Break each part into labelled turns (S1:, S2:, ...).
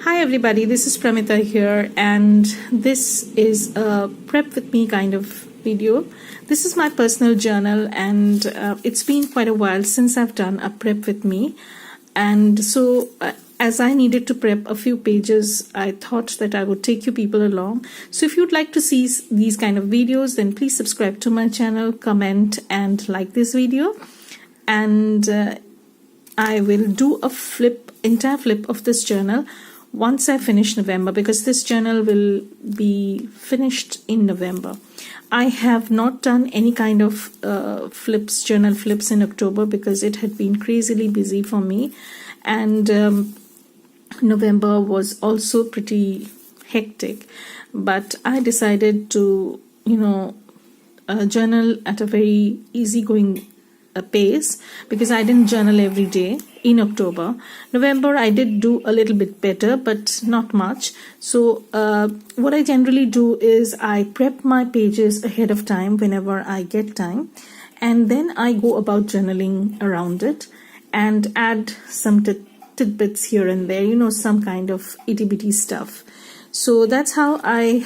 S1: Hi everybody, this is Pramita here, and this is a prep with me kind of video. This is my personal journal, and it's been quite a while since I've done a prep with me, and so as I needed to prep a few pages, I thought that I would take you people along. So if you'd like to see these kind of videos, then please subscribe to my channel, comment and like this video, and I will do a entire flip of this journal once I finish November, because this journal will be finished in November. I have not done any kind of journal flips in October because it had been crazily busy for me, and November was also pretty hectic, but I decided to journal at a very easygoing pace because I didn't journal every day in October. November I did do a little bit better, but not much. So what I generally do is I prep my pages ahead of time whenever I get time, and then I go about journaling around it and add some tidbits here and there, some kind of itty-bitty stuff. So that's how I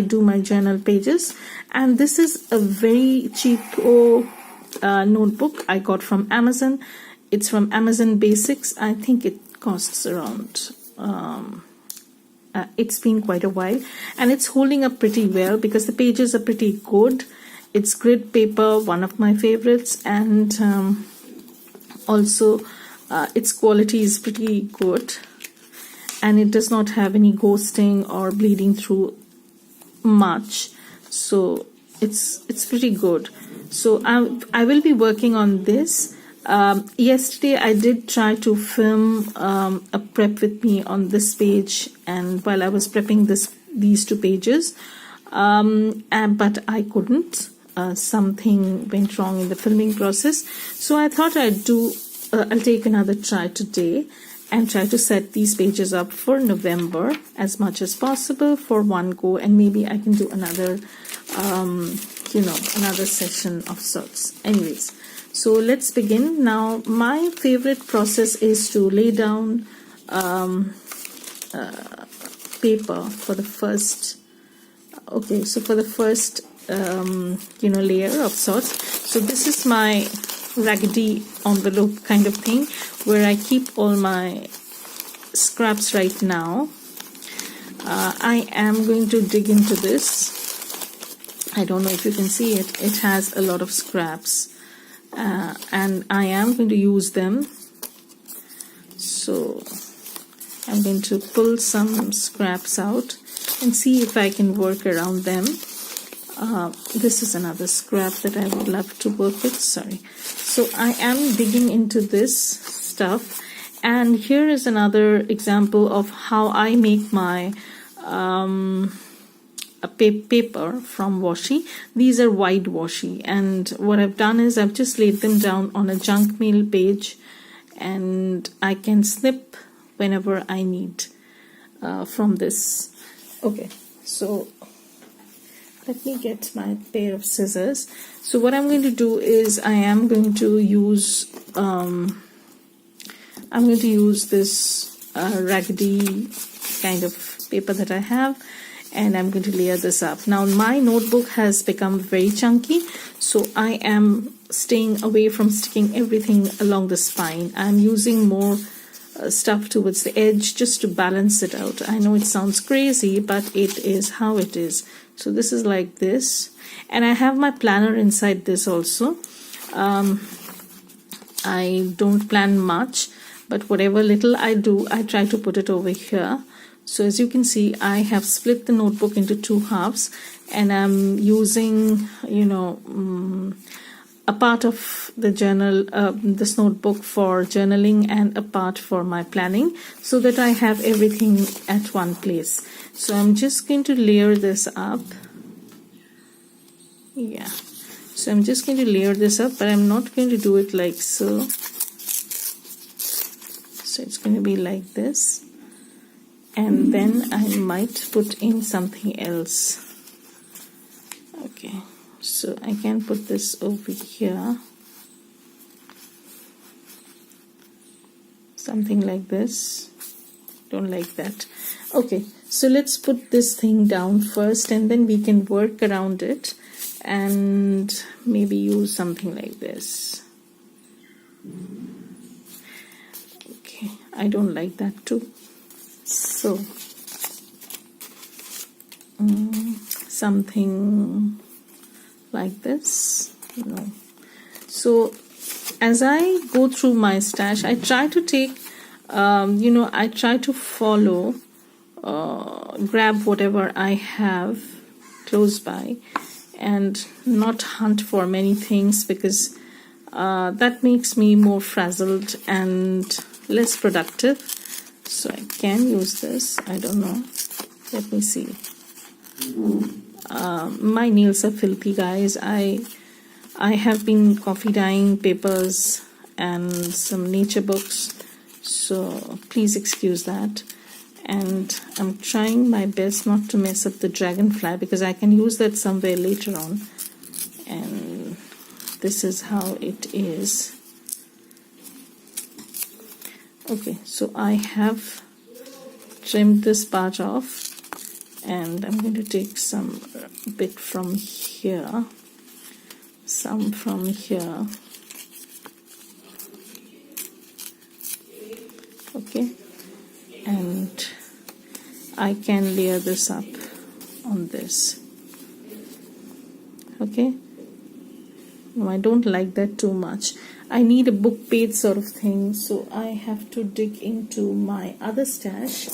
S1: do my journal pages. And this is a very cheap notebook I got from Amazon. It's from Amazon Basics. I think it costs around it's been quite a while, and it's holding up pretty well because the pages are pretty good. It's grid paper, one of my favorites, and also its quality is pretty good, and it does not have any ghosting or bleeding through much, so it's pretty good. So I will be working on this. Yesterday I did try to film a prep with me on this page, and while I was prepping these two pages, but I couldn't. Something went wrong in the filming process, so I thought I'll take another try today and try to set these pages up for November as much as possible for one go, and maybe I can do another another session of sorts. Anyways, so let's begin. Now my favorite process is to lay down paper for the first layer of sorts. So this is my raggedy envelope kind of thing where I keep all my scraps right now. I am going to dig into this. I don't know if you can see it. It has a lot of scraps, and I am going to use them. So I'm going to pull some scraps out and see if I can work around them. This is another scrap that I would love to work with. Sorry. So I am digging into this stuff, and here is another example of how I make my paper from washi. These are wide washi, and what I've done is I've just laid them down on a junk mail page, and I can snip whenever I need from this. Okay, so let me get my pair of scissors. So what I'm going to do is I am going to use this raggedy kind of paper that I have, and I'm going to layer this up. Now my notebook has become very chunky, so I am staying away from sticking everything along the spine. I'm using more stuff towards the edge just to balance it out. I know it sounds crazy, but it is how it is. So this is like this, and I have my planner inside this also. I don't plan much, but whatever little I do, I try to put it over here. So as you can see, I have split the notebook into two halves, and I'm using a part of the journal, this notebook for journaling, and a part for my planning, so that I have everything at one place. So I'm just going to layer this up. Yeah, so I'm just going to layer this up, but I'm not going to do it like so. So it's going to be like this, and then I might put in something else. Okay, so I can put this over here, something like this. don't like that. Okay, so let's put this thing down first, and then we can work around it and maybe use something like this. Okay, I don't like that too. So something like this. No. So as I go through my stash, I try to take I try to follow, grab whatever I have close by and not hunt for many things, because that makes me more frazzled and less productive. So I can use this. I don't know. Let me see. My nails are filthy, guys. I have been coffee dyeing papers and some nature books, so please excuse that. And I'm trying my best not to mess up the dragonfly, because I can use that somewhere later on. And this is how it is. Okay, so I have trimmed this part off, and I'm going to take some bit from here, some from here. Okay, and I can layer this up on this. Okay, no, I don't like that too much. I need a book page sort of thing, so I have to dig into my other stash.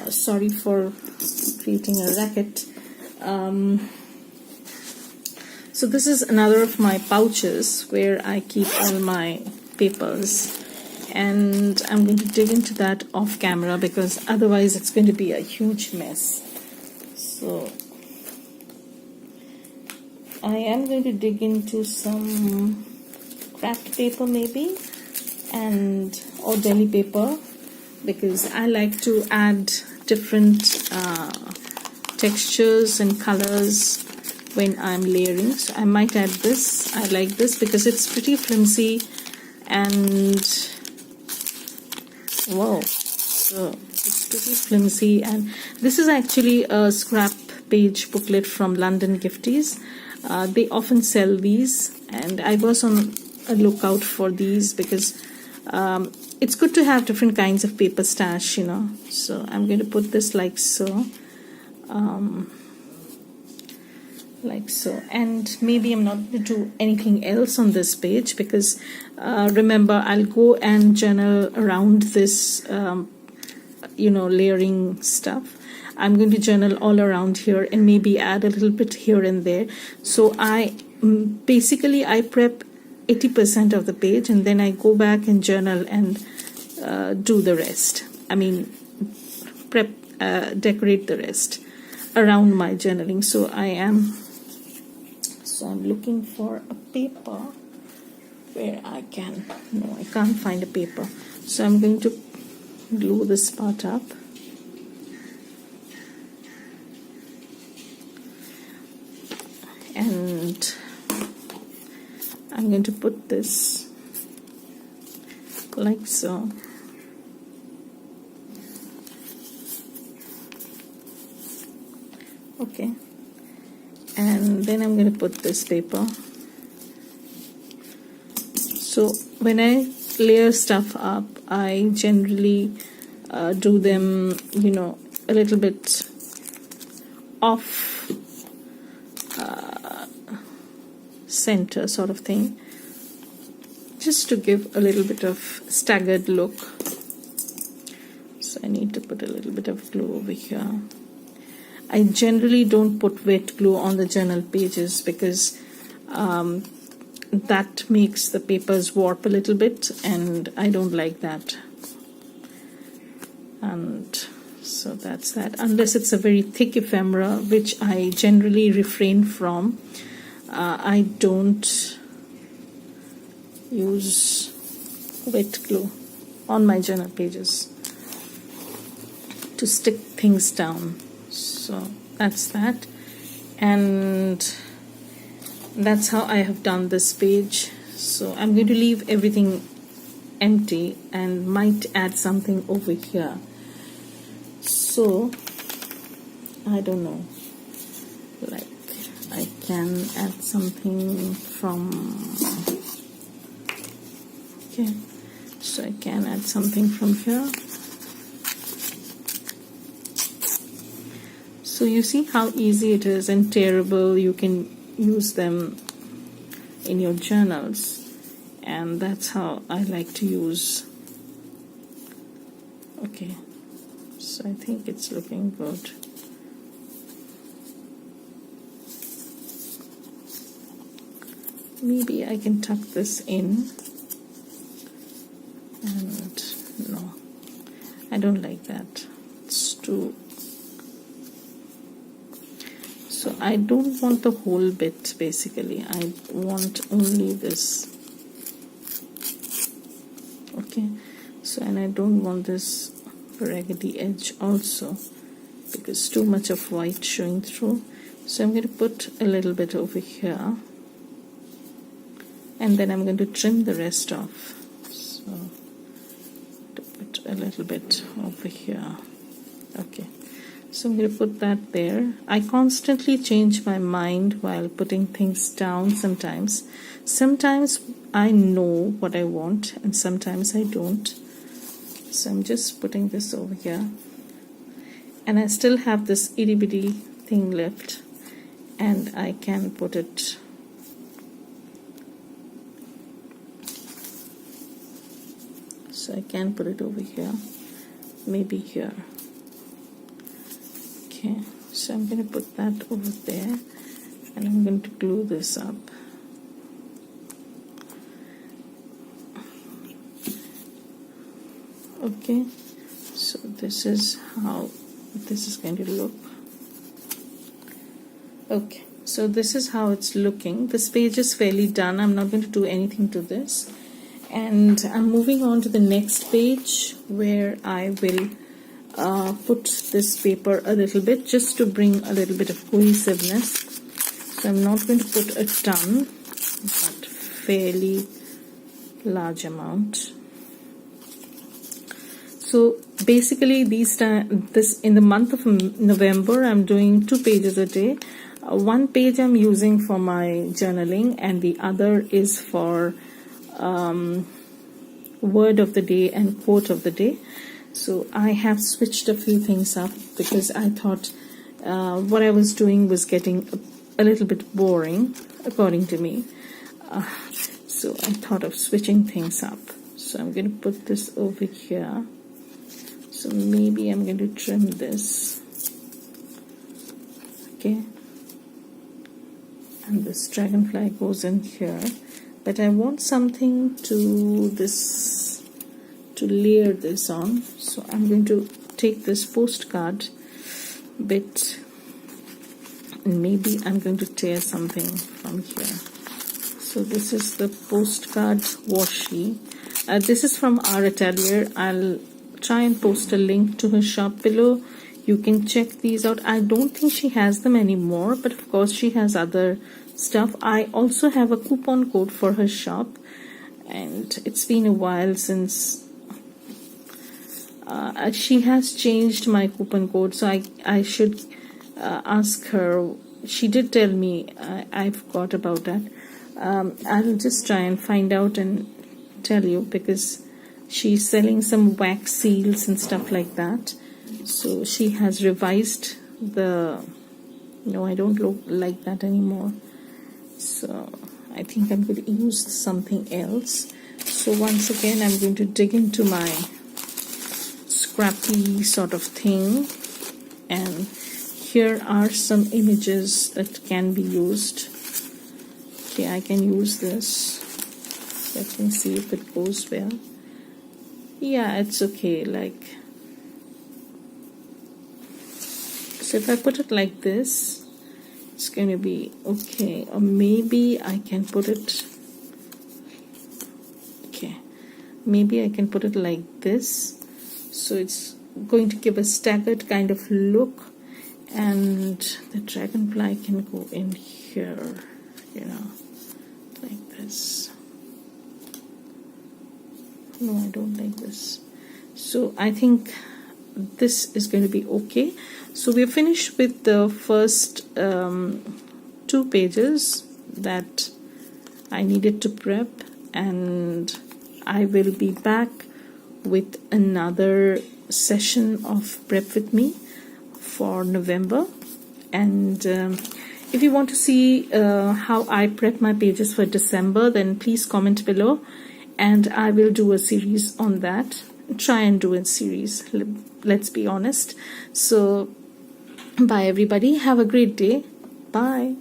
S1: Sorry for creating a racket. So this is another of my pouches where I keep all my papers, and I'm going to dig into that off camera, because otherwise it's going to be a huge mess. So I am going to dig into some craft paper maybe, or deli paper, because I like to add different textures and colors when I'm layering. So I might add this. I like this because it's pretty flimsy, and wow, so it's pretty flimsy. And this is actually a scrap page booklet from London Gifties. They often sell these, and I was on a lookout for these because it's good to have different kinds of paper stash, So I'm going to put this like so, and maybe I'm not going to do anything else on this page, because remember, I'll go and journal around this layering stuff. I'm going to journal all around here and maybe add a little bit here and there. So I prep 80% of the page, and then I go back and journal and do the rest. I mean, decorate the rest around my journaling. So I'm looking for a paper where I can't find a paper. So I'm going to glue this part up. And I'm going to put this like so. Okay, and then I'm going to put this paper. So when I layer stuff up, I generally do them, a little bit off center sort of thing, just to give a little bit of staggered look. So I need to put a little bit of glue over here. I generally don't put wet glue on the journal pages, because that makes the papers warp a little bit, and I don't like that. And so that's that, unless it's a very thick ephemera, which I generally refrain from. I don't use wet glue on my journal pages to stick things down. So that's that, and that's how I have done this page. So I'm going to leave everything empty and might add something over here. So I don't know, like I can add something from, okay, so I can add something from here. So you see how easy it is and tearable. You can use them in your journals, and that's how I like to use. Okay, so I think it's looking good. Maybe I can tuck this in, and no, I don't like that. It's too. So I don't want the whole bit, basically. I want only this. Okay, so, and I don't want this raggedy edge also, because too much of white showing through. So I'm going to put a little bit over here, and then I'm going to trim the rest off. So to put a little bit over here. Okay, so I'm going to put that there. I constantly change my mind while putting things down sometimes. Sometimes I know what I want and sometimes I don't. So I'm just putting this over here. And I still have this itty bitty thing left, and I can put it so I can put it over here, maybe here. Okay, so I'm going to put that over there, and I'm going to glue this up. Okay, so this is how this is going to look. Okay, so this is how it's looking. This page is fairly done. I'm not going to do anything to this, and I'm moving on to the next page where I will put this paper a little bit just to bring a little bit of cohesiveness. So I'm not going to put a ton, but fairly large amount. So basically this in the month of November, I'm doing 2 pages a day. One page I'm using for my journaling, and the other is for word of the day and quote of the day. So I have switched a few things up because I thought what I was doing was getting a little bit boring, according to me. So I thought of switching things up. So I'm going to put this over here. So maybe I'm going to trim this. Okay. And this dragonfly goes in here. But I want something to layer this on. So I'm going to take this postcard bit, and maybe I'm going to tear something from here. So this is the postcard washi. This is from Our Atelier. I'll try and post a link to her shop below. You can check these out. I don't think she has them anymore, but of course she has other stuff. I also have a coupon code for her shop, and it's been a while since she has changed my coupon code, so I should ask her. She did tell me. I forgot about that. I'll just try and find out and tell you, because she's selling some wax seals and stuff like that. So she has revised the. No, I don't look like that anymore. So I think I'm going to use something else. So once again, I'm going to dig into my scrappy sort of thing, and here are some images that can be used. Okay, I can use this. Let me see if it goes well. Yeah, it's okay. Like, so if I put it like this, it's going to be okay. Or maybe I can put it, okay, maybe I can put it like this. So it's going to give a staggered kind of look, and the dragonfly can go in here, you know, like this. No, I don't like this. So I think this is going to be okay. So we're finished with the first 2 pages that I needed to prep, and I will be back with another session of Prep with Me for November. And if you want to see how I prep my pages for December, then please comment below, and I will do a series on that. Try and do a series, let's be honest. So bye everybody, have a great day. Bye.